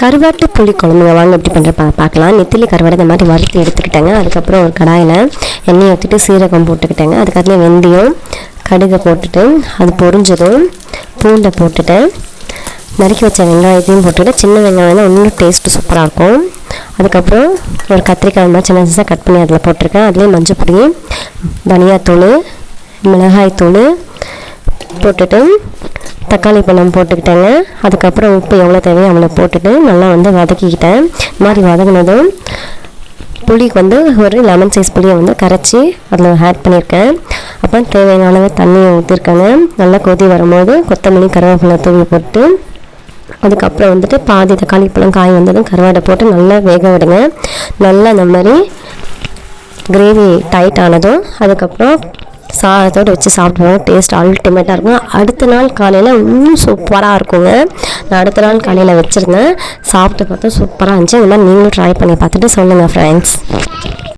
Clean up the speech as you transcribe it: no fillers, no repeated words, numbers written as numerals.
கருவாட்டு புளி குழம்புங்க வாங்க எப்படி பண்ணுற பார்க்கலாம். நெத்திலி கருவாடை இந்த மாதிரி வறுத்து எடுத்துக்கிட்டேங்க. அதுக்கப்புறம் ஒரு கடாயில் எண்ணெயை ஊற்றிட்டு சீரகம் போட்டுக்கிட்டேங்க. அதுக்கப்புறம் வெந்தயம் கடுகை போட்டுட்டு அது பொரிஞ்சதும் பூண்டை போட்டுட்டேன். நறுக்கி வச்ச வெங்காயத்தையும் போட்டுக்கிட்டு சின்ன வெங்காயம் தான் இன்னும் டேஸ்ட்டு சூப்பராக இருக்கும். அதுக்கப்புறம் ஒரு கத்திரிக்காய் மாதிரி சின்ன சின்னதாக கட் பண்ணி அதில் போட்டிருக்கேன். அதுலேயும் மஞ்சள் பொடி, தனியாத்தூள், மிளகாய்த்தூள் போட்டுட்டு தக்காளி பழம் போட்டுக்கிட்டேங்க. அதுக்கப்புறம் உப்பு எவ்வளோ தேவையோ அவ்வளோ போட்டுட்டு நல்லா வதக்கிக்கிட்டேன். இந்த மாதிரி வதங்கினதும் புளிக்கு ஒரு லெமன் சைஸ் புளியை கரைச்சி அதில் ஆட் பண்ணியிருக்கேன். அப்புறம் தேவையான அளவு தண்ணியை ஊற்றிருக்கேங்க. நல்லா கொதி வரும்போது கொத்தமல்லி கருவேப்பிலை தூவி போட்டு அதுக்கப்புறம் பாதி தக்காளி பழம் காய் வந்ததும் கருவாடை போட்டு நல்லா வேக விடுங்க. நல்லா இந்த மாதிரி கிரேவி டைட் ஆனதும் அதுக்கப்புறம் சாதத்தோடு வச்சு சாப்பிடுவோம். டேஸ்ட் அல்டிமேட்டாக இருக்கும். அடுத்த நாள் காலையில் இன்னும் சூப்பராக இருக்குங்க. நான் அடுத்த நாள் காலையில் வச்சுருந்தேன், சாப்பிட்டு பார்த்தா சூப்பராக இருந்துச்சு. இந்த மாதிரி நீங்களும் ட்ரை பண்ணி பார்த்துட்டு சொல்லுங்கள் ஃப்ரெண்ட்ஸ்.